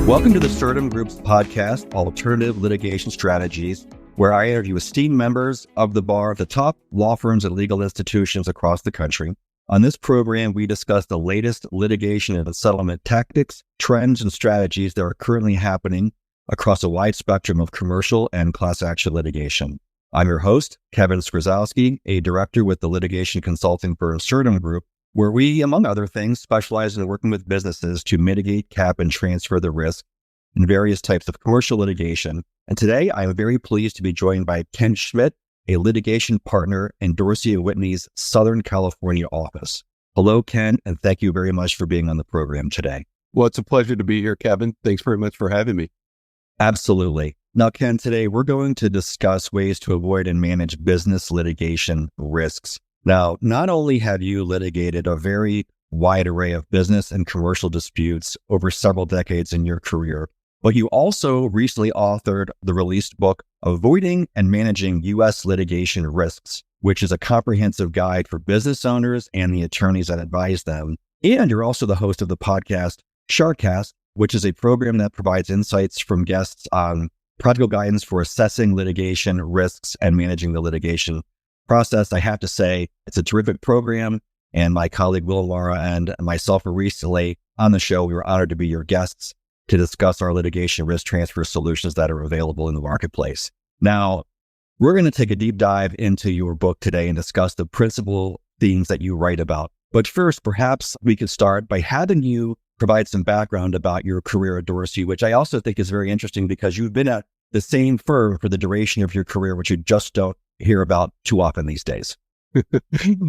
Welcome to the Certum Group's podcast, Alternative Litigation Strategies, where I interview esteemed members of the bar of the top law firms and legal institutions across the country. On this program, we discuss the latest litigation and settlement tactics, trends, and strategies that are currently happening across a wide spectrum of commercial and class action litigation. I'm your host, Kevin Skrzysowski, a director with the litigation consulting firm Certum Group, where we, among other things, specialize in working with businesses to mitigate, cap, and transfer the risk in various types of commercial litigation. And today, I am very pleased to be joined by Ken Schmidt, a litigation partner in Dorsey & Whitney's Southern California office. Hello, Ken, and thank you very much for being on the program today. Well, it's a pleasure to be here, Kevin. Thanks very much for having me. Absolutely. Now, Ken, today we're going to discuss ways to avoid and manage business litigation risks. Now, not only have you litigated a very wide array of business and commercial disputes over several decades in your career, but you also recently authored the released book, Avoiding and Managing U.S. Litigation Risks, which is a comprehensive guide for business owners and the attorneys that advise them. And you're also the host of the podcast, Sharkcast, which is a program that provides insights from guests on practical guidance for assessing litigation risks and managing the litigation process. I have to say, it's a terrific program, and my colleague Will and Laura and myself were recently on the show. We were honored to be your guests to discuss our litigation risk transfer solutions that are available in the marketplace. Now, we're going to take a deep dive into your book today and discuss the principal themes that you write about. But first, perhaps we could start by having you provide some background about your career at Dorsey, which I also think is very interesting because you've been at the same firm for the duration of your career, which you just don't hear about too often these days.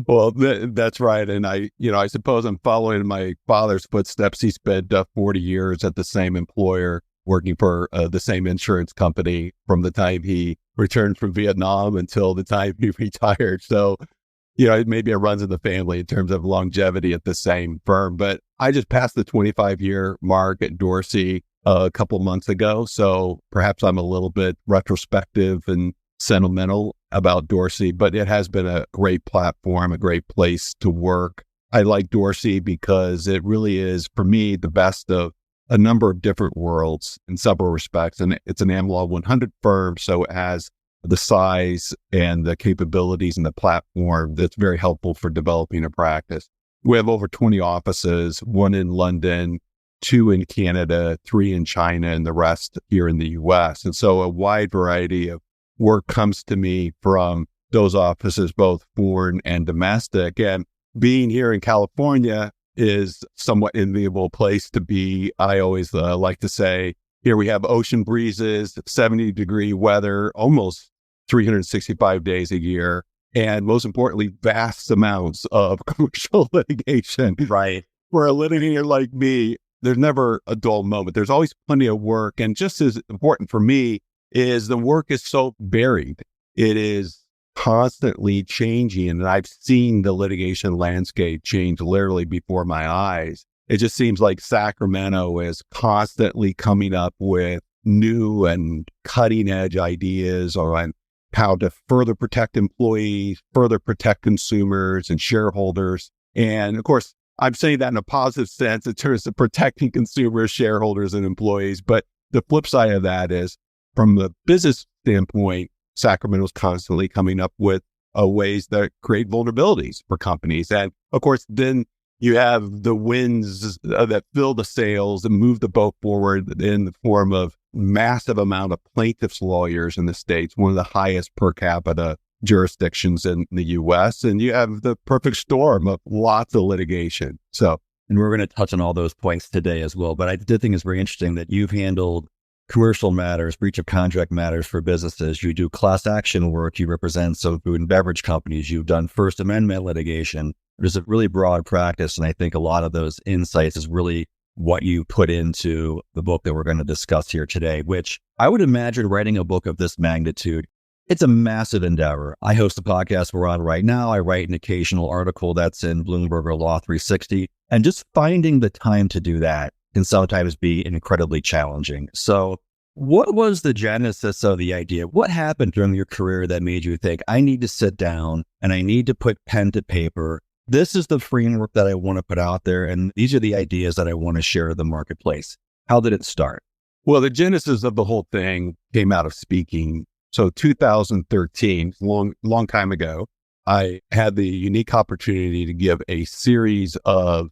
Well, that's right. And I suppose I'm following my father's footsteps. He spent 40 years at the same employer, working for the same insurance company from the time he returned from Vietnam until the time he retired. So, maybe it runs in the family in terms of longevity at the same firm. But I just passed the 25-year mark at Dorsey a couple months ago. So perhaps I'm a little bit retrospective and sentimental about Dorsey, but it has been a great platform, a great place to work. I like Dorsey because it really is, for me, the best of a number of different worlds in several respects. And it's an Am Law 100 firm, so it has the size and the capabilities and the platform that's very helpful for developing a practice. We have over 20 offices, one in London, 2 in Canada, 3 in China, and the rest here in the U.S. And so a wide variety of work comes to me from those offices, both foreign and domestic. And being here in California is somewhat enviable place to be. I always like to say, here we have ocean breezes, 70-degree weather, almost 365 days a year. And most importantly, vast amounts of commercial litigation. Right. For a litigator like me, there's never a dull moment. There's always plenty of work. And just as important for me is the work is so varied. It is constantly changing. And I've seen the litigation landscape change literally before my eyes. It just seems like Sacramento is constantly coming up with new and cutting edge ideas on how to further protect employees, further protect consumers and shareholders. And of course, I'm saying that in a positive sense in terms of protecting consumers, shareholders, and employees. But the flip side of that is, from the business standpoint, Sacramento's constantly coming up with ways that create vulnerabilities for companies. And of course, then you have the wins that fill the sails and move the boat forward in the form of massive amount of plaintiffs' lawyers in the States, one of the highest per capita jurisdictions in the U.S. And you have the perfect storm of lots of litigation. And we're going to touch on all those points today as well. But I did think it's very interesting that you've handled commercial matters, breach of contract matters for businesses. You do class action work. You represent some food and beverage companies. You've done First Amendment litigation. There's a really broad practice. And I think a lot of those insights is really what you put into the book that we're going to discuss here today, which I would imagine writing a book of this magnitude, it's a massive endeavor. I host a podcast we're on right now. I write an occasional article that's in Bloomberg or Law 360. And just finding the time to do that can sometimes be incredibly challenging. So what was the genesis of the idea? What happened during your career that made you think, I need to sit down and I need to put pen to paper? This is the framework that I want to put out there. And these are the ideas that I want to share with the marketplace. How did it start? Well, the genesis of the whole thing came out of speaking. So 2013, long time ago, I had the unique opportunity to give a series of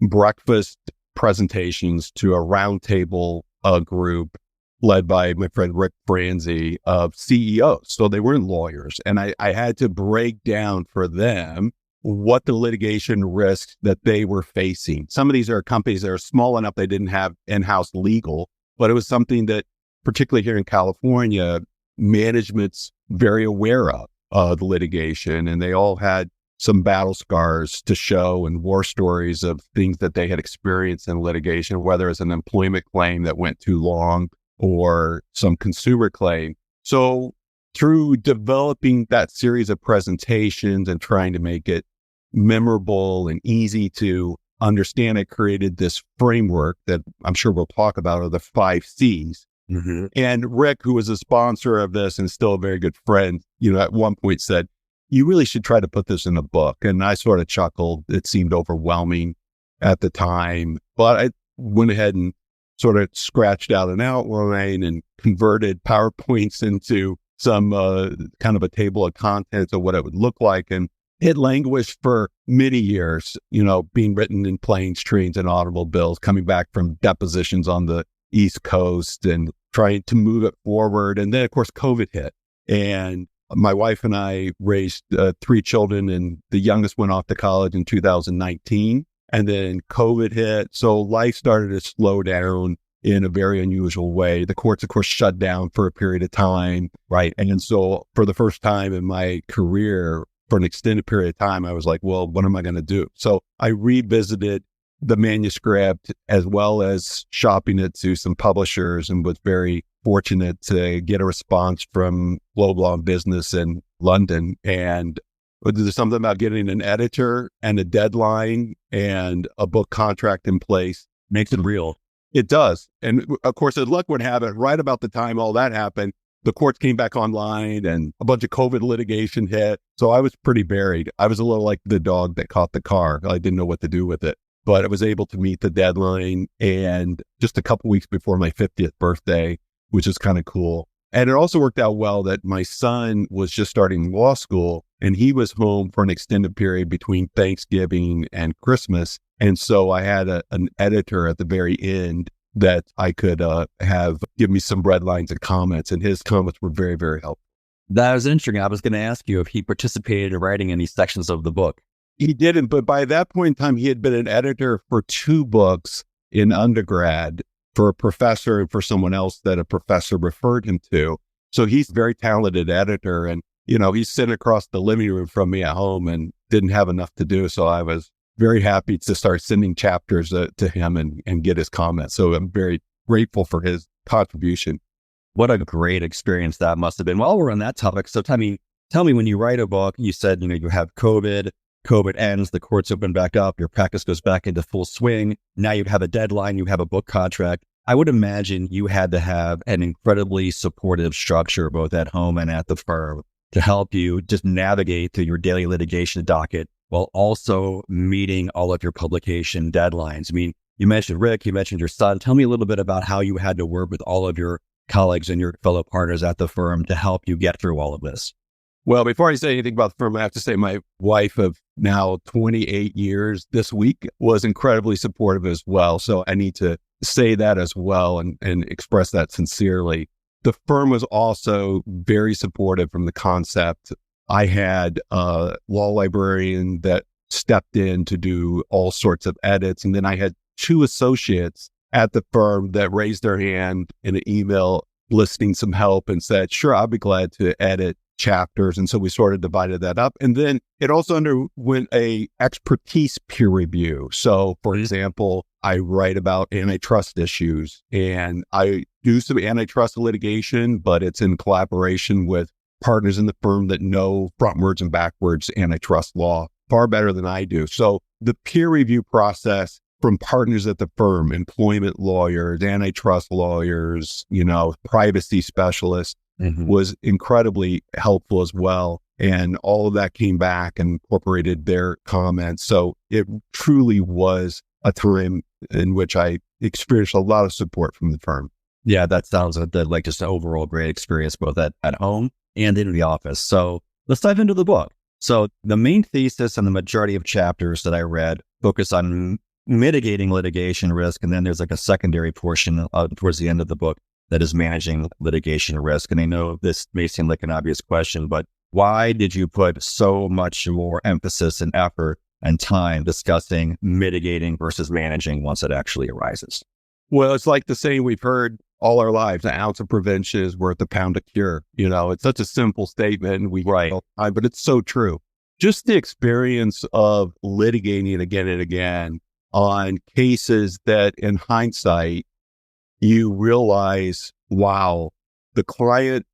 breakfast presentations to a roundtable group led by my friend Rick Franzi of CEOs. So they weren't lawyers. And I had to break down for them what the litigation risks that they were facing. Some of these are companies that are small enough they didn't have in-house legal, but it was something that, particularly here in California, management's very aware of the litigation, and they all had some battle scars to show and war stories of things that they had experienced in litigation, whether it's an employment claim that went too long or some consumer claim. So through developing that series of presentations and trying to make it memorable and easy to understand, I created this framework that I'm sure we'll talk about of the 5 C's. Mm-hmm. And Rick, who was a sponsor of this and still a very good friend, at one point said, you really should try to put this in a book. And I sort of chuckled. It seemed overwhelming at the time, but I went ahead and sort of scratched out an outline and converted PowerPoints into some kind of a table of contents of what it would look like. And it languished for many years, being written in planes, trains, and automobiles, coming back from depositions on the East Coast and trying to move it forward. And then, of course, COVID hit. And my wife and I raised 3 children, and the youngest went off to college in 2019. And then COVID hit. So life started to slow down in a very unusual way. The courts, of course, shut down for a period of time. Right. And so for the first time in my career, for an extended period of time, I was like, well, what am I going to do? So I revisited the manuscript as well as shopping it to some publishers, and was very fortunate to get a response from Global on Business in London. And there's something about getting an editor and a deadline and a book contract in place. Makes it real. It does. And of course, as luck would have it, right about the time all that happened, the courts came back online and a bunch of COVID litigation hit. So I was pretty buried. I was a little like the dog that caught the car. I didn't know what to do with it, but I was able to meet the deadline. And just a couple weeks before my 50th birthday, which is kind of cool. And it also worked out well that my son was just starting law school, and he was home for an extended period between Thanksgiving and Christmas. And so I had an editor at the very end that I could have give me some red lines and comments, and his comments were very, very helpful. That was interesting. I was going to ask you if he participated in writing any sections of the book. He didn't, but by that point in time, he had been an editor for 2 books in undergrad for a professor and for someone else that a professor referred him to. So he's a very talented editor, and, he's sitting across the living room from me at home and didn't have enough to do. So I was very happy to start sending chapters to him and get his comments. So I'm very grateful for his contribution. What a great experience that must have been. While we're on that topic, so tell me when you write a book, you said, you have COVID ends, the courts open back up, your practice goes back into full swing. Now you have a deadline, you have a book contract. I would imagine you had to have an incredibly supportive structure, both at home and at the firm, to help you just navigate through your daily litigation docket while also meeting all of your publication deadlines. I mean, you mentioned Rick, you mentioned your son. Tell me a little bit about how you had to work with all of your colleagues and your fellow partners at the firm to help you get through all of this. Well, before I say anything about the firm, I have to say my wife of now 28 years this week was incredibly supportive as well. So I need to say that as well and express that sincerely. The firm was also very supportive from the concept. I had a law librarian that stepped in to do all sorts of edits. And then I had 2 associates at the firm that raised their hand in an email listing some help and said, sure, I'll be glad to edit chapters. And so we sort of divided that up. And then it also underwent a expertise peer review. So for example, I write about antitrust issues, and I do some antitrust litigation, but it's in collaboration with partners in the firm that know frontwards and backwards antitrust law far better than I do. So the peer review process from partners at the firm, employment lawyers, antitrust lawyers, privacy specialists, was incredibly helpful as well. And all of that came back and incorporated their comments. So it truly was a time in which I experienced a lot of support from the firm. Yeah, that sounds like just an overall great experience, both at home and in the office. So let's dive into the book. So the main thesis and the majority of chapters that I read focus on mitigating litigation risk. And then there's like a secondary portion towards the end of the book that is managing litigation risk. And I know this may seem like an obvious question, but why did you put so much more emphasis and effort and time discussing mitigating versus managing once it actually arises? Well, it's like the saying we've heard all our lives: an ounce of prevention is worth a pound of cure. It's such a simple statement, and we hear it all the time, but it's so true. Just the experience of litigating again and again on cases that in hindsight, you realize, wow, the client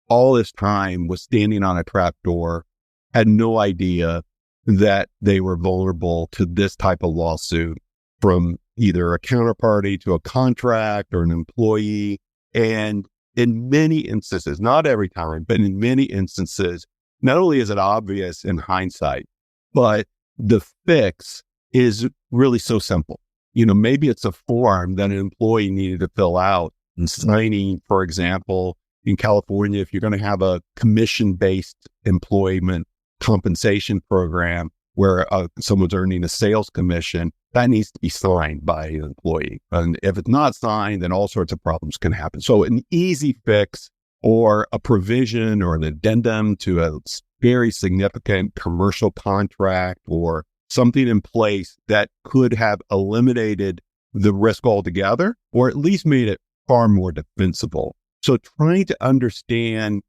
all this time was standing on a trap door, had no idea that they were vulnerable to this type of lawsuit from either a counterparty to a contract or an employee. And in many instances, not every time, but in many instances, not only is it obvious in hindsight, but the fix is really so simple. Maybe it's a form that an employee needed to fill out and signing, for example, in California, if you're going to have a commission-based employment compensation program where someone's earning a sales commission, that needs to be signed by an employee. And if it's not signed, then all sorts of problems can happen. So an easy fix or a provision or an addendum to a very significant commercial contract or something in place that could have eliminated the risk altogether, or at least made it far more defensible. So trying to understand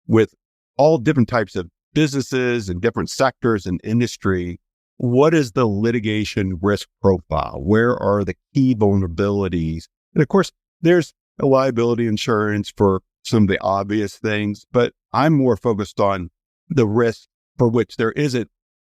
with all different types of businesses and different sectors and industry, what is the litigation risk profile? Where are the key vulnerabilities? And of course, there's a liability insurance for some of the obvious things, but I'm more focused on the risk for which there isn't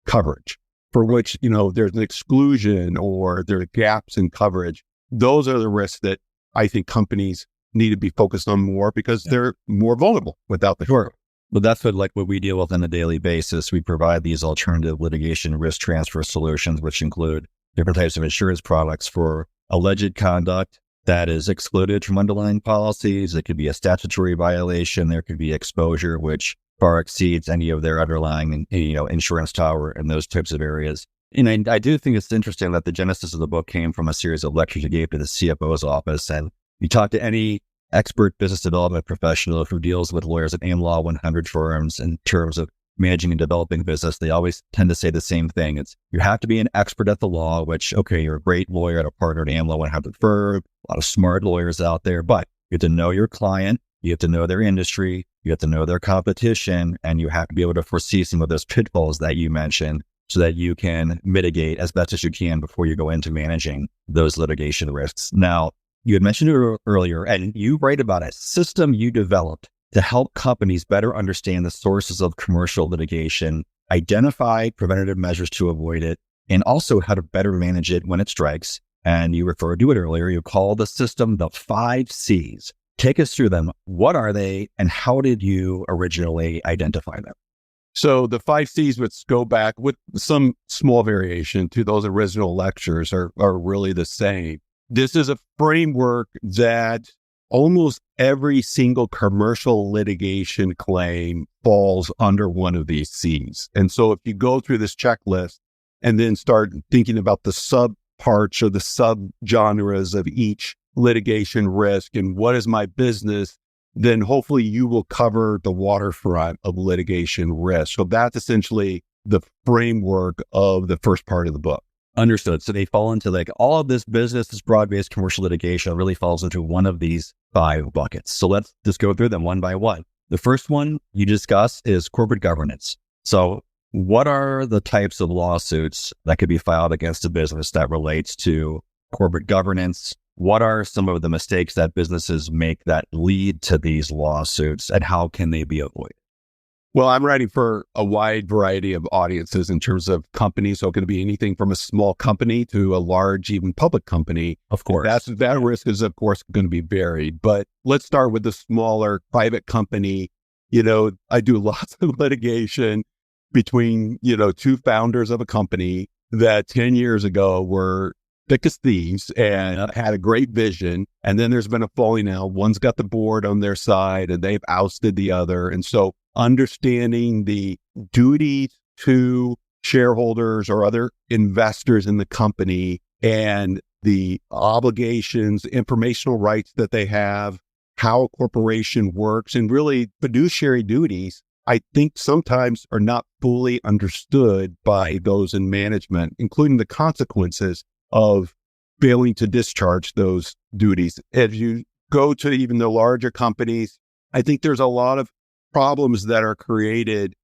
coverage, for which, there's an exclusion or there are gaps in coverage. Those are the risks that I think companies need to be focused on more because they're more vulnerable without the cover. But that's what we deal with on a daily basis. We provide these alternative litigation risk transfer solutions, which include different types of insurance products for alleged conduct that is excluded from underlying policies. It could be a statutory violation. There could be exposure, which far exceeds any of their underlying, insurance tower and those types of areas. And I do think it's interesting that the genesis of the book came from a series of lectures you gave to the CFO's office. And you talk to any expert business development professional who deals with lawyers at AIM Law 100 firms in terms of managing and developing business, they always tend to say the same thing. It's you have to be an expert at the law, which, okay, you're a great lawyer at a partner at AIM Law 100 firm, a lot of smart lawyers out there, but you have to know your client, you have to know their industry, you have to know their competition, and you have to be able to foresee some of those pitfalls that you mentioned so that you can mitigate as best as you can before you go into managing those litigation risks. Now, you had mentioned it earlier, and you write about a system you developed to help companies better understand the sources of commercial litigation, identify preventative measures to avoid it, and also how to better manage it when it strikes. And you referred to it earlier. You call the system the 5 C's. Take us through them. What are they, and how did you originally identify them? So the 5 C's, which go back with some small variation to those original lectures, are really the same. This is a framework that almost every single commercial litigation claim falls under one of these C's. And so if you go through this checklist and then start thinking about the sub-parts or the sub-genres of each litigation risk and what is my business, then hopefully you will cover the waterfront of litigation risk. So that's essentially the framework of the first part of the book. Understood. So they fall into all of this business, this broad-based commercial litigation really falls into one of these 5 buckets. So let's just go through them one by one. The first one you discuss is corporate governance. So what are the types of lawsuits that could be filed against a business that relates to corporate governance? What are some of the mistakes that businesses make that lead to these lawsuits, and how can they be avoided? Well, I'm writing for a wide variety of audiences in terms of companies. So it could be anything from a small company to a large, even public company. Of course. That risk is, of course, going to be varied. But let's start with the smaller private company. I do lots of litigation between, 2 founders of a company that 10 years ago were thick as thieves and had a great vision. And then there's been a falling out. One's got the board on their side and they've ousted the other. And so understanding the duty to shareholders or other investors in the company and the obligations, informational rights that they have, how a corporation works, and really fiduciary duties, I think sometimes are not fully understood by those in management, including the consequences of failing to discharge those duties. As you go to even the larger companies, I think there's a lot of problems that are created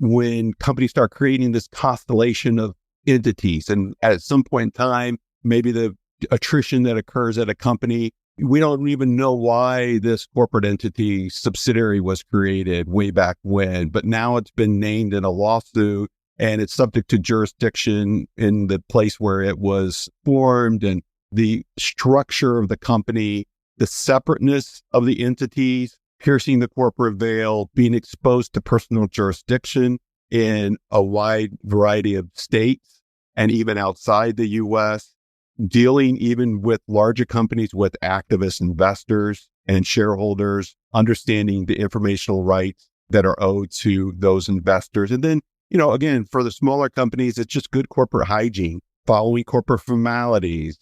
when companies start creating this constellation of entities. And at some point in time, maybe the attrition that occurs at a company, we don't even know why this corporate entity subsidiary was created way back when, but now it's been named in a lawsuit and it's subject to jurisdiction in the place where it was formed, and the structure of the company, the separateness of the entities, piercing the corporate veil, being exposed to personal jurisdiction in a wide variety of states and even outside the U.S., dealing even with larger companies with activist investors and shareholders, understanding the informational rights that are owed to those investors. And then, again, for the smaller companies, it's just good corporate hygiene, following corporate formalities,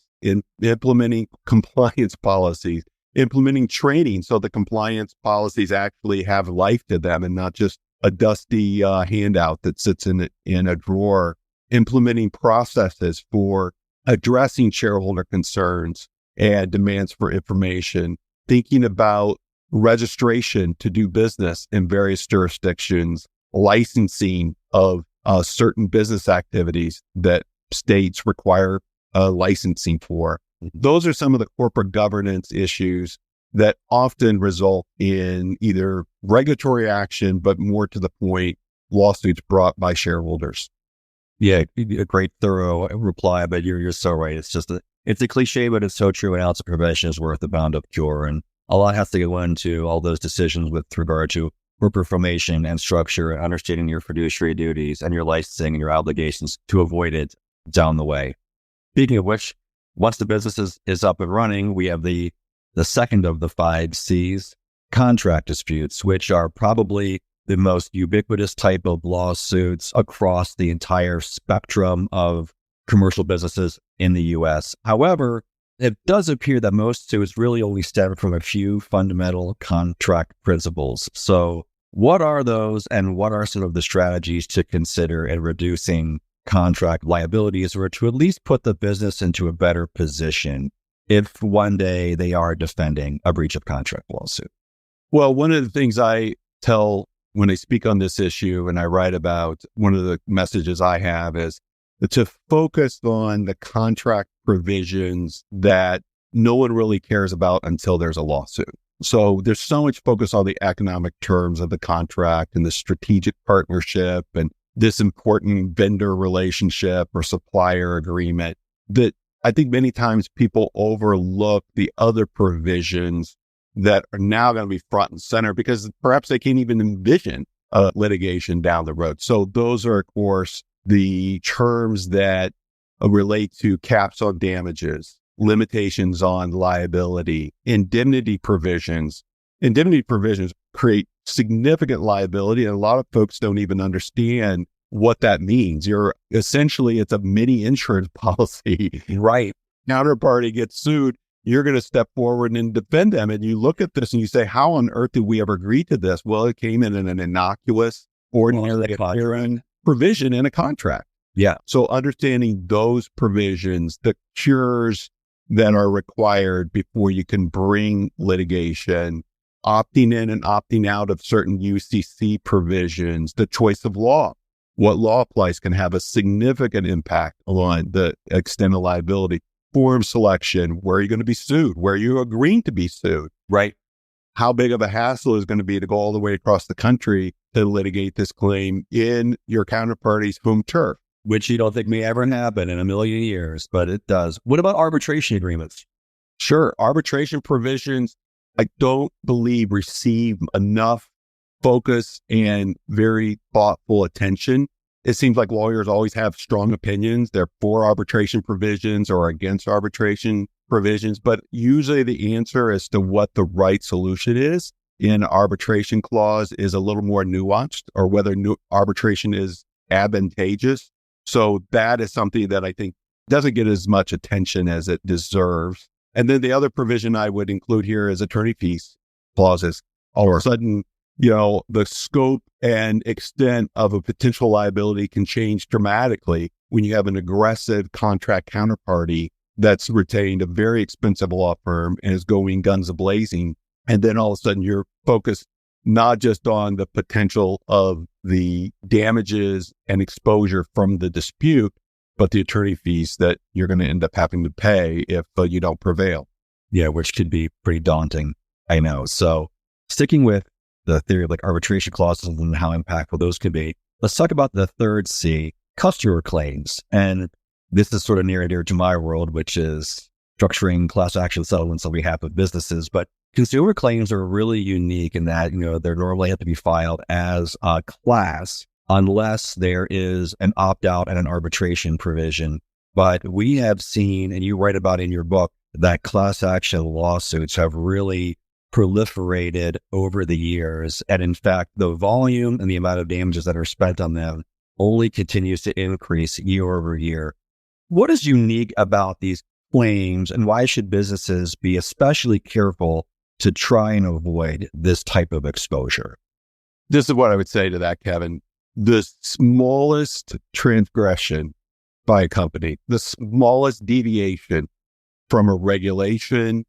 implementing compliance policies, implementing training so the compliance policies actually have life to them and not just a dusty handout that sits in a drawer, implementing processes for addressing shareholder concerns and demands for information, thinking about registration to do business in various jurisdictions, licensing of certain business activities that states require licensing for. Those are some of the corporate governance issues that often result in either regulatory action, but more to the point, lawsuits brought by shareholders. Yeah, a great thorough reply, but you're so right. It's a cliche, but it's so true. An ounce of prevention is worth a pound of cure. And a lot has to go into all those decisions with regard to corporate formation and structure, and understanding your fiduciary duties and your licensing and your obligations to avoid it down the way. Speaking of which, once the business is up and running, we have the second of the 5 C's, contract disputes, which are probably the most ubiquitous type of lawsuits across the entire spectrum of commercial businesses in the U.S. However, it does appear that most suits really only stem from a few fundamental contract principles. So what are those, and what are some of the strategies to consider in reducing contract liabilities, or to at least put the business into a better position if one day they are defending a breach of contract lawsuit? Well, one of the things I tell when I speak on this issue and I write about, one of the messages I have is to focus on the contract provisions that no one really cares about until there's a lawsuit. So there's so much focus on the economic terms of the contract and the strategic partnership and this important vendor relationship or supplier agreement that I think many times people overlook the other provisions that are now going to be front and center because perhaps they can't even envision litigation down the road. So those are, of course, the terms that relate to caps on damages, limitations on liability, indemnity provisions. Indemnity provisions create significant liability, and a lot of folks don't even understand what that means. It's a mini insurance policy. Right. Counterparty gets sued, you're going to step forward and defend them. And you look at this and you say, how on earth did we ever agree to this? Well, it came in an innocuous, ordinary appearing provision in a contract. Yeah. So understanding those provisions, the cures that are required before you can bring litigation, opting in and opting out of certain UCC provisions, the choice of law, what law applies can have a significant impact on the extent of liability. Form selection, where are you going to be sued? Where are you agreeing to be sued? Right. How big of a hassle is going to be to go all the way across the country to litigate this claim in your counterparty's home turf? Which you don't think may ever happen in a million years, but it does. What about arbitration agreements? Sure. Arbitration provisions, I don't believe receive enough focus and very thoughtful attention. it seems like lawyers always have strong opinions. They're for arbitration provisions or against arbitration provisions, but usually the answer as to what the right solution is in arbitration clause is a little more nuanced, or whether arbitration is advantageous. So that is something that I think doesn't get as much attention as it deserves. And then the other provision I would include here is attorney fees clauses. All of a sudden, the scope and extent of a potential liability can change dramatically when you have an aggressive contract counterparty that's retained a very expensive law firm and is going guns a-blazing. And then all of a sudden you're focused not just on the potential of the damages and exposure from the dispute, but the attorney fees that you're going to end up having to pay if you don't prevail. Yeah, which could be pretty daunting. I know. So sticking with the theory of like arbitration clauses and how impactful those can be, let's talk about the third C, customer claims. And this is sort of near and dear to my world, which is structuring class action settlements on behalf of businesses. But consumer claims are really unique in that, they normally have to be filed as a class unless there is an opt-out and an arbitration provision. But we have seen, and you write about in your book, that class action lawsuits have really proliferated over the years. And in fact, the volume and the amount of damages that are spent on them only continues to increase year over year. What is unique about these claims, and why should businesses be especially careful to try and avoid this type of exposure? This is what I would say to that, Kevin. The smallest transgression by a company, the smallest deviation from a regulation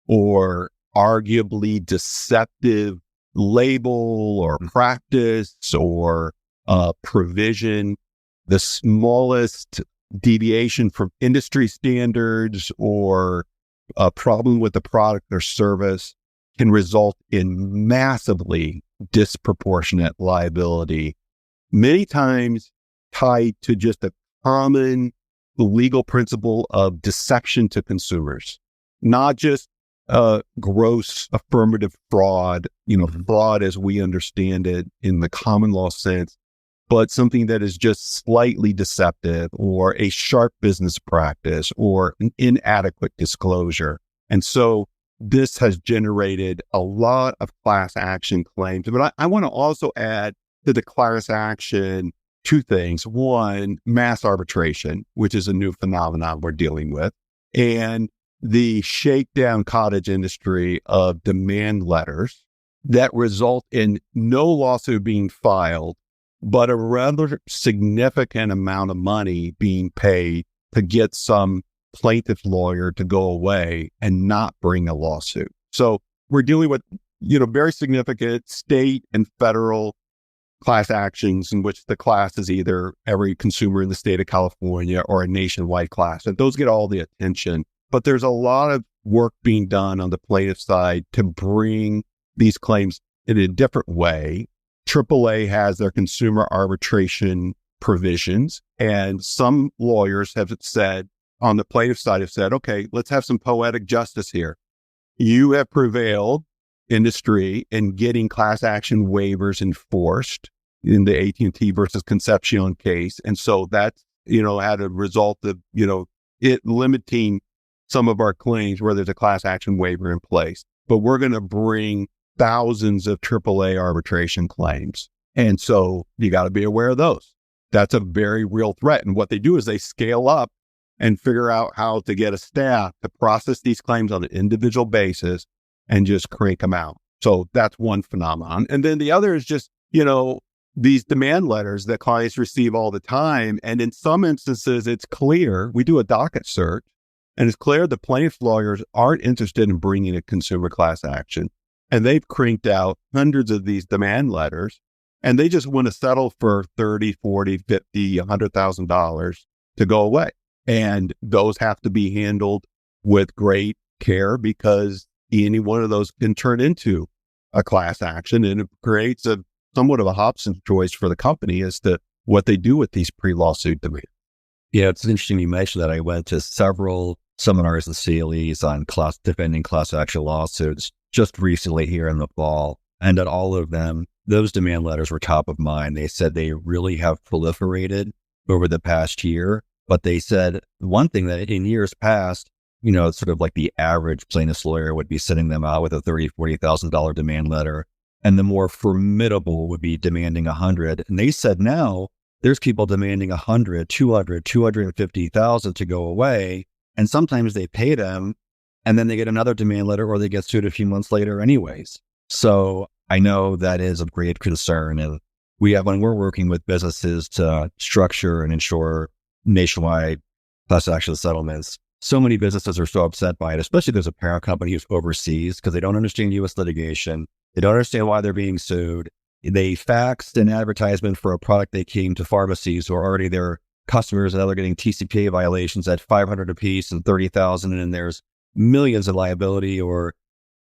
or arguably deceptive label or practice or provision, the smallest deviation from industry standards or a problem with the product or service can result in massively disproportionate liability, many times tied to just a common legal principle of deception to consumers, not just gross affirmative fraud, fraud as we understand it in the common law sense, but something that is just slightly deceptive or a sharp business practice or an inadequate disclosure. And so this has generated a lot of class action claims. But I want to also add to the class action two things. One, mass arbitration, which is a new phenomenon we're dealing with, and the shakedown cottage industry of demand letters that result in no lawsuit being filed, but a rather significant amount of money being paid to get some plaintiff lawyer to go away and not bring a lawsuit. So we're dealing with, very significant state and federal class actions in which the class is either every consumer in the state of California or a nationwide class. And those get all the attention. But there's a lot of work being done on the plaintiff side to bring these claims in a different way. AAA has their consumer arbitration provisions, and some lawyers have said, on the plaintiff side, have said, okay, let's have some poetic justice here. You have prevailed, industry, in getting class action waivers enforced in the AT&T versus Concepcion case. And so that's, had a result of, it limiting some of our claims where there's a class action waiver in place. But we're going to bring thousands of AAA arbitration claims. And so you got to be aware of those. That's a very real threat. And what they do is they scale up and figure out how to get a staff to process these claims on an individual basis and just crank them out. So that's one phenomenon. And then the other is just, these demand letters that clients receive all the time. And in some instances, it's clear, we do a docket search, and it's clear the plaintiff lawyers aren't interested in bringing a consumer class action. And they've cranked out hundreds of these demand letters, and they just want to settle for $30, $40, $50, $100,000 to go away. And those have to be handled with great care because any one of those can turn into a class action, and it creates somewhat of a Hobson's choice for the company as to what they do with these pre-lawsuit demands. Yeah, it's interesting you mentioned that. I went to several seminars and CLEs on defending class action lawsuits just recently here in the fall. And at all of them, those demand letters were top of mind. They said they really have proliferated over the past year, but they said one thing that in years past, sort of like the average plaintiff's lawyer would be sending them out with a $30,000, $40,000 demand letter, and the more formidable would be demanding 100. And they said now there's people demanding 100, 200, 250,000 to go away. And sometimes they pay them and then they get another demand letter or they get sued a few months later anyways. So I know that is of great concern. And when we're working with businesses to structure and ensure nationwide class action settlements, so many businesses are so upset by it, especially there's a parent company who's overseas because they don't understand U.S. litigation. They don't understand why they're being sued. They faxed an advertisement for a product they came to pharmacies who are already their customers, and now they're getting TCPA violations at $500 a piece and $30,000, and there's millions of liability. Or,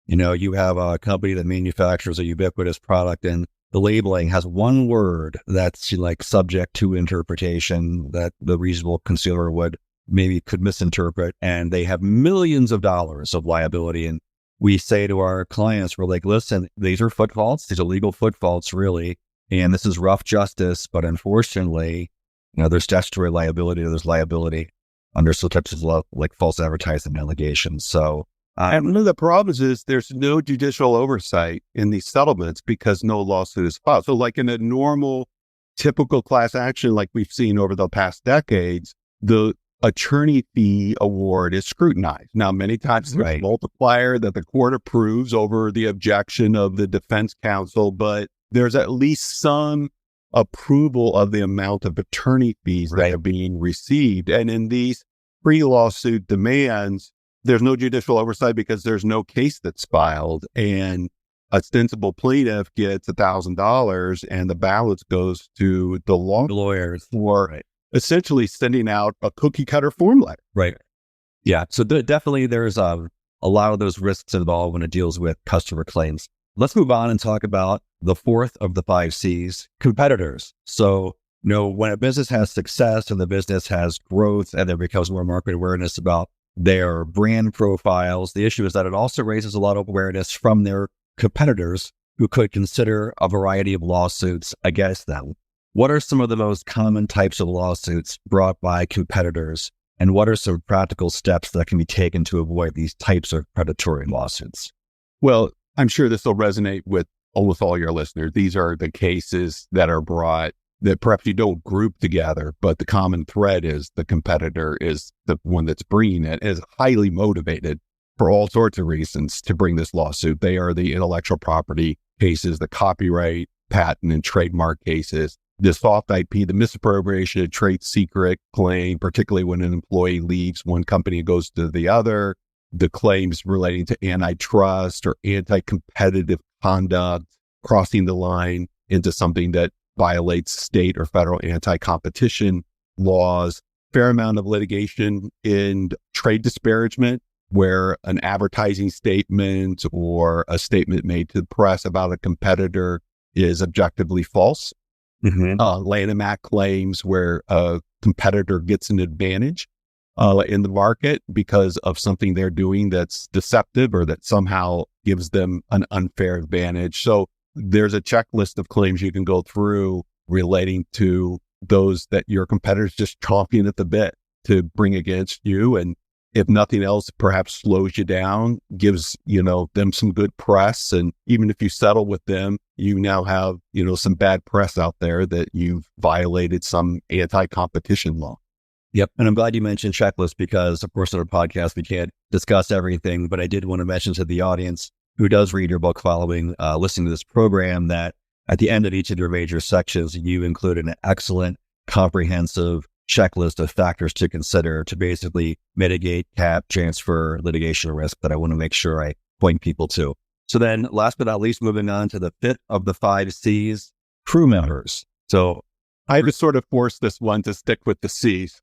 you have a company that manufactures a ubiquitous product and the labeling has one word that's like subject to interpretation that the reasonable consumer could misinterpret, and they have millions of dollars of liability. And we say to our clients, we're like, listen, these are foot faults. These are legal foot faults, really. And this is rough justice. But unfortunately, there's statutory liability. There's liability under some types of law, like false advertising allegations. So, and one of the problems is there's no judicial oversight in these settlements because no lawsuit is filed. So like in a normal, typical class action, like we've seen over the past decades, the attorney fee award is scrutinized. Now, many times there's a multiplier that the court approves over the objection of the defense counsel, but there's at least some approval of the amount of attorney fees that are being received. And in these pre-lawsuit demands, there's no judicial oversight because there's no case that's filed, and a ostensible plaintiff gets $1,000 and the balance goes to the lawyers for essentially sending out a cookie cutter form letter. Right. Yeah. So definitely there's a lot of those risks involved when it deals with customer claims. Let's move on and talk about the fourth of the 5 C's, competitors. So, when a business has success and the business has growth and there becomes more market awareness about their brand profiles, the issue is that it also raises a lot of awareness from their competitors who could consider a variety of lawsuits against them. What are some of the most common types of lawsuits brought by competitors, and what are some practical steps that can be taken to avoid these types of predatory lawsuits? Well, I'm sure this will resonate with almost all your listeners. These are the cases that are brought that perhaps you don't group together, but the common thread is the competitor is the one that's bringing it, is highly motivated for all sorts of reasons to bring this lawsuit. They are the intellectual property cases, the copyright, patent, and trademark cases, the soft IP, the misappropriation of trade secret claim, particularly when an employee leaves one company and goes to the other, the claims relating to antitrust or anti-competitive conduct, crossing the line into something that violates state or federal anti-competition laws, fair amount of litigation in trade disparagement, where an advertising statement or a statement made to the press about a competitor is objectively false. Lanham Act claims where a competitor gets an advantage in the market because of something they're doing that's deceptive or that somehow gives them an unfair advantage. So there's a checklist of claims you can go through relating to those that your competitors just chomping at the bit to bring against you. And if nothing else, perhaps slows you down, gives, them some good press. And even if you settle with them, you now have, some bad press out there that you've violated some anti-competition law. Yep. And I'm glad you mentioned checklist because, of course, on our podcast, we can't discuss everything, but I did want to mention to the audience who does read your book following listening to this program that at the end of each of your major sections, you include an excellent, comprehensive checklist of factors to consider to basically mitigate, cap, transfer, litigation risk that I want to make sure I point people to. So then last but not least, moving on to the fifth of the 5 C's, crew members. So I had to sort of force this one to stick with the C's.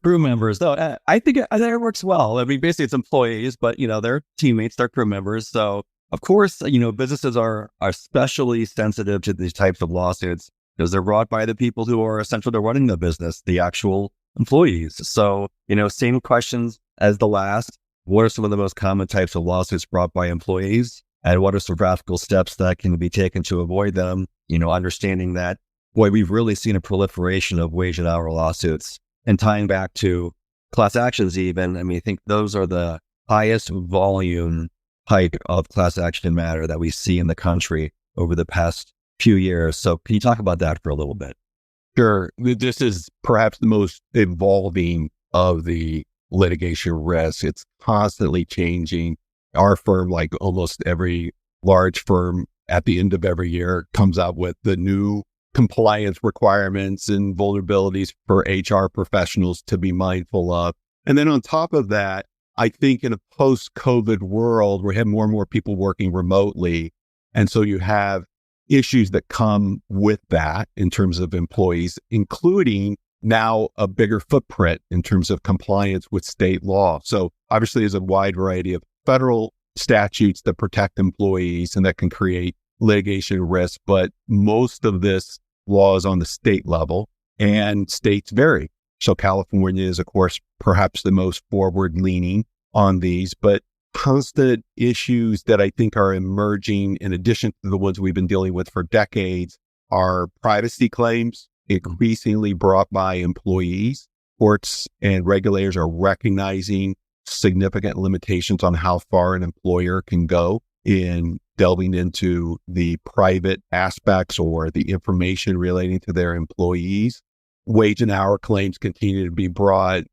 Crew members, though, I think it works well. I mean, basically it's employees, but, they're teammates, they're crew members. So of course, businesses are especially sensitive to these types of lawsuits because they're brought by the people who are essential to running the business, the actual employees. So, same questions as the last. What are some of the most common types of lawsuits brought by employees? and what are some practical steps that can be taken to avoid them? Understanding that, boy, we've really seen a proliferation of wage and hour lawsuits, and tying back to class actions even. I think those are the highest volume type of class action matter that we see in the country over the past few years. So can you talk about that for a little bit? Sure. This is perhaps the most evolving of the litigation risks. It's constantly changing. Our firm, like almost every large firm, at the end of every year comes out with the new compliance requirements and vulnerabilities for HR professionals to be mindful of. And then on top of that, I think in a post-COVID world, we have more and more people working remotely. And so you have issues that come with that in terms of employees, including now a bigger footprint in terms of compliance with state law. So obviously there's a wide variety of federal statutes that protect employees and that can create litigation risk, but most of this law is on the state level and states vary. So California is, of course, perhaps the most forward-leaning on these, but constant issues that I think are emerging in addition to the ones we've been dealing with for decades are privacy claims, increasingly brought by employees. Courts and regulators are recognizing significant limitations on how far an employer can go in delving into the private aspects or the information relating to their employees. Wage and hour claims continue to be brought,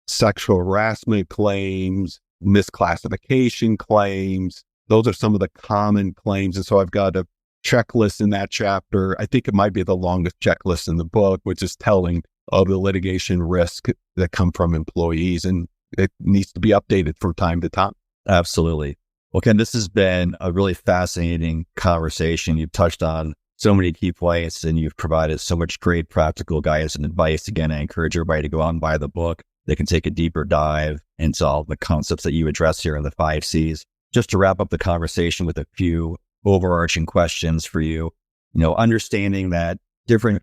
sexual harassment claims, misclassification claims. Those are some of the common claims. And so I've got a checklist in that chapter. I think it might be the longest checklist in the book, which is telling of the litigation risk that come from employees. And it needs to be updated from time to time. Absolutely. Well, Ken, this has been a really fascinating conversation. You've touched on so many key points and you've provided so much great practical guidance and advice. Again, I encourage everybody to go out and buy the book. They can take a deeper dive into all the concepts that you address here in the 5 C's. Just to wrap up the conversation with a few overarching questions for you, understanding that different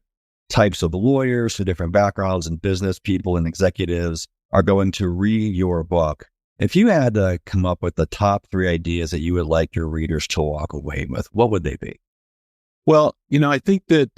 types of lawyers with different backgrounds and business people and executives are going to read your book. If you had to come up with the top 3 ideas that you would like your readers to walk away with, what would they be? Well, I think that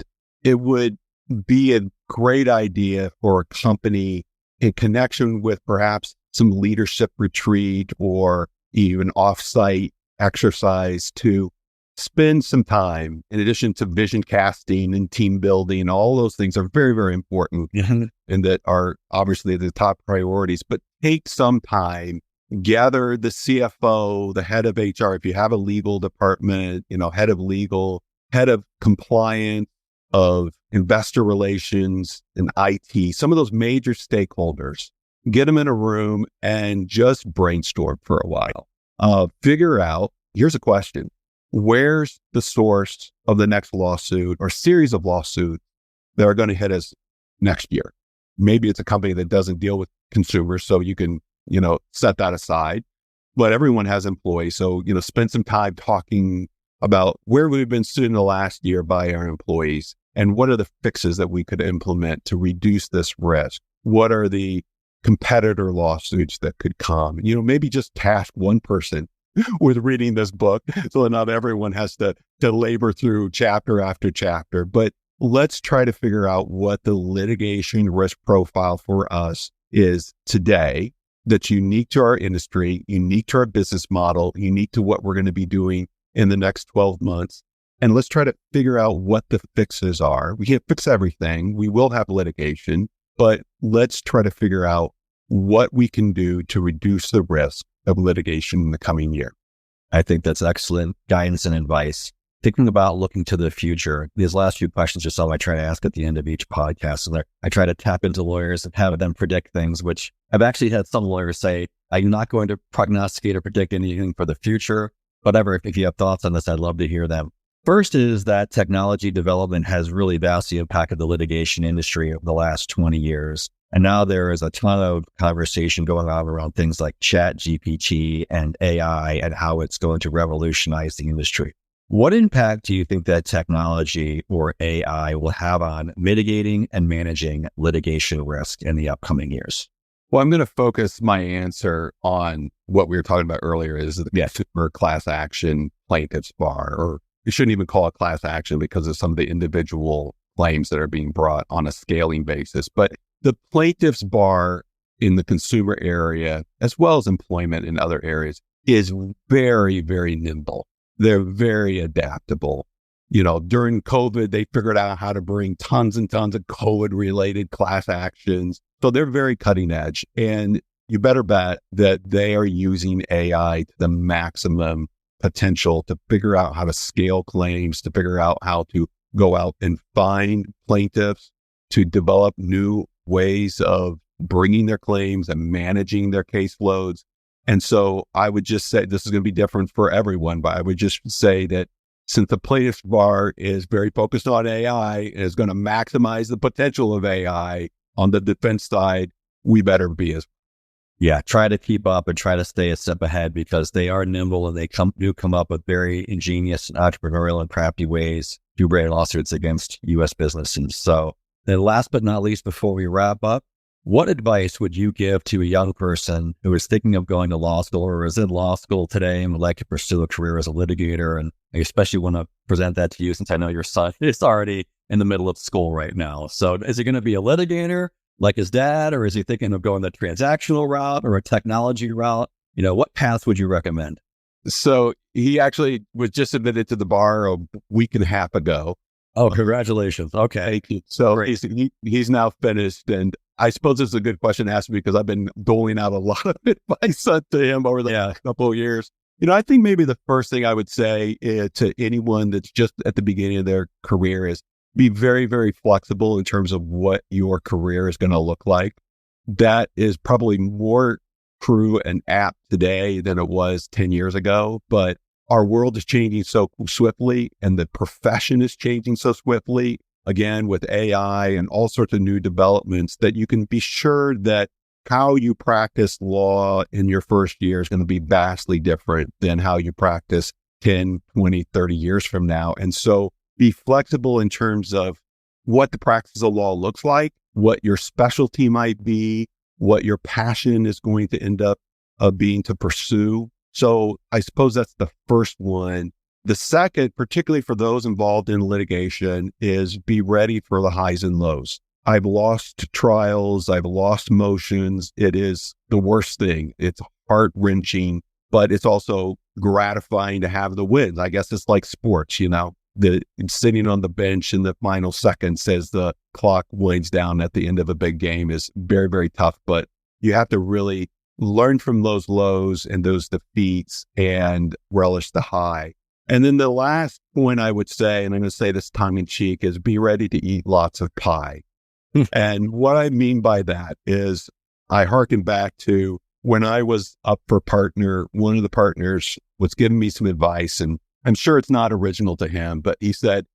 it would be a great idea for a company in connection with perhaps some leadership retreat or even offsite exercise to spend some time, in addition to vision casting and team building. All those things are very, very important and that are obviously the top priorities, but take some time, gather the CFO, the head of HR, if you have a legal department, head of legal, head of compliance, of investor relations and IT, some of those major stakeholders, get them in a room and just brainstorm for a while. Figure out, here's a question, where's the source of the next lawsuit or series of lawsuits that are going to hit us next year? Maybe it's a company that doesn't deal with consumers, so you can, set that aside. But everyone has employees, so, spend some time talking about where we've been sued in the last year by our employees and what are the fixes that we could implement to reduce this risk. What are the competitor lawsuits that could come? Maybe just task one person with reading this book so that not everyone has to labor through chapter after chapter. But let's try to figure out what the litigation risk profile for us is today that's unique to our industry, unique to our business model, unique to what we're going to be doing in the next 12 months. And let's try to figure out what the fixes are. We can't fix everything. We will have litigation, but let's try to figure out what we can do to reduce the risk of litigation in the coming year. I think that's excellent guidance and advice. Thinking about looking to the future, these last few questions are something I try to ask at the end of each podcast. And I try to tap into lawyers and have them predict things, which I've actually had some lawyers say, I'm not going to prognosticate or predict anything for the future. Whatever, if you have thoughts on this, I'd love to hear them. First is that technology development has really vastly impacted the litigation industry over the last 20 years. And now there is a ton of conversation going on around things like Chat GPT and AI and how it's going to revolutionize the industry. What impact do you think that technology or AI will have on mitigating and managing litigation risk in the upcoming years? Well, I'm going to focus my answer on what we were talking about earlier is the consumer class action plaintiff's bar, or you shouldn't even call it class action because of some of the individual claims that are being brought on a scaling basis. But the plaintiff's bar in the consumer area, as well as employment in other areas, is very, very nimble. They're very adaptable. During COVID, they figured out how to bring tons and tons of COVID-related class actions. So they're very cutting edge. And you better bet that they are using AI to the maximum potential to figure out how to scale claims, to figure out how to go out and find plaintiffs, to develop new ways of bringing their claims and managing their caseloads. And so I would just say this is going to be different for everyone, but I would just say that since the plaintiff's bar is very focused on AI and is going to maximize the potential of AI on the defense side, we better be as Yeah, try to keep up and try to stay a step ahead because they are nimble and they do come up with very ingenious and entrepreneurial and crafty ways to bring lawsuits against U.S. businesses. So then last but not least, before we wrap up, what advice would you give to a young person who is thinking of going to law school or is in law school today and would like to pursue a career as a litigator? And I especially want to present that to you since I know your son is already in the middle of school right now. So is he going to be a litigator like his dad, or is he thinking of going the transactional route or a technology route? What path would you recommend? So he actually was just admitted to the bar a week and a half ago. Oh, congratulations. Okay. So he's now finished. And I suppose it's a good question to ask me because I've been doling out a lot of advice to him over the last couple of years. I think maybe the first thing I would say to anyone that's just at the beginning of their career is be very, very flexible in terms of what your career is going to look like. That is probably more true and apt today than it was 10 years ago. But our world is changing so swiftly and the profession is changing so swiftly, again, with AI and all sorts of new developments, that you can be sure that how you practice law in your first year is going to be vastly different than how you practice 10, 20, 30 years from now. And so be flexible in terms of what the practice of law looks like, what your specialty might be, what your passion is going to end up being to pursue. So I suppose that's the first one. The second, particularly for those involved in litigation, is be ready for the highs and lows. I've lost trials. I've lost motions. It is the worst thing. It's heart-wrenching, but it's also gratifying to have the wins. I guess it's like sports, the sitting on the bench in the final seconds as the clock winds down at the end of a big game is very, very tough. But you have to really learn from those lows and those defeats and relish the high. And then the last point I would say, and I'm going to say this tongue in cheek, is be ready to eat lots of pie. And what I mean by that is I hearken back to when I was up for partner, one of the partners was giving me some advice, and I'm sure it's not original to him, but he said,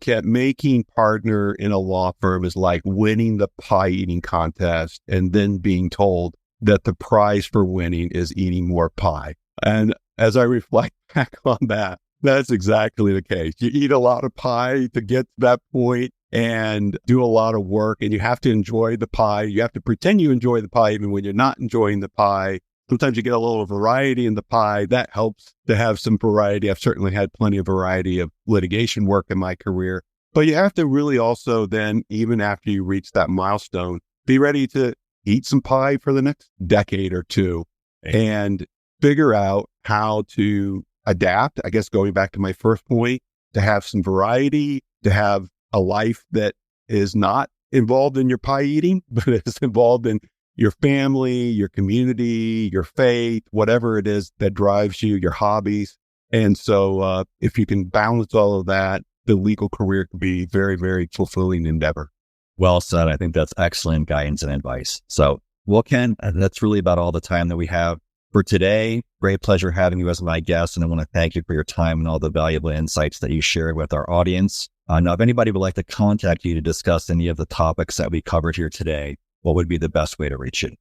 Kat, making partner in a law firm is like winning the pie eating contest and then being told that the prize for winning is eating more pie. And as I reflect back on that, that's exactly the case. You eat a lot of pie to get to that point and do a lot of work, and you have to enjoy the pie. You have to pretend you enjoy the pie even when you're not enjoying the pie. Sometimes you get a little variety in the pie. That helps to have some variety. I've certainly had plenty of variety of litigation work in my career. But you have to really also then, even after you reach that milestone, be ready to eat some pie for the next decade or two and figure out how to adapt. I guess going back to my first point, to have some variety, to have a life that is not involved in your pie eating, but is involved in your family, your community, your faith, whatever it is that drives you, your hobbies. And so if you can balance all of that, the legal career can be very, very fulfilling endeavor. Well said. I think that's excellent guidance and advice. So, well, Ken, that's really about all the time that we have for today. Great pleasure having you as my guest. And I want to thank you for your time and all the valuable insights that you shared with our audience. Now, if anybody would like to contact you to discuss any of the topics that we covered here today, what would be the best way to reach you?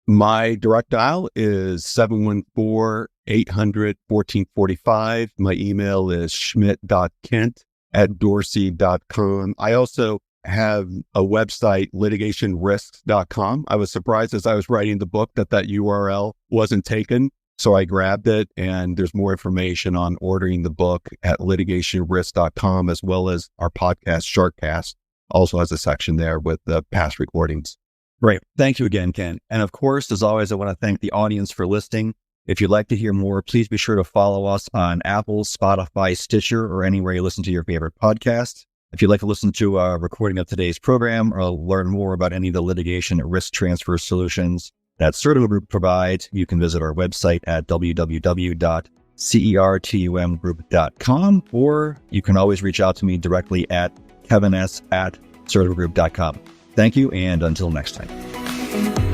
My direct dial is 714-800-1445. My email is schmidt.kent@dorsey.com. I also have a website, litigationrisks.com. I was surprised as I was writing the book that URL wasn't taken. So I grabbed it, and there's more information on ordering the book at litigationrisks.com, as well as our podcast, Shortcast, also has a section there with the past recordings. Great. Thank you again, Ken. And of course, as always, I want to thank the audience for listening. If you'd like to hear more, please be sure to follow us on Apple, Spotify, Stitcher, or anywhere you listen to your favorite podcast. If you'd like to listen to a recording of today's program or learn more about any of the litigation risk transfer solutions that Certum Group provides, you can visit our website at www.certumgroup.com, or you can always reach out to me directly at kevins@certumgroup.com. Thank you, and until next time.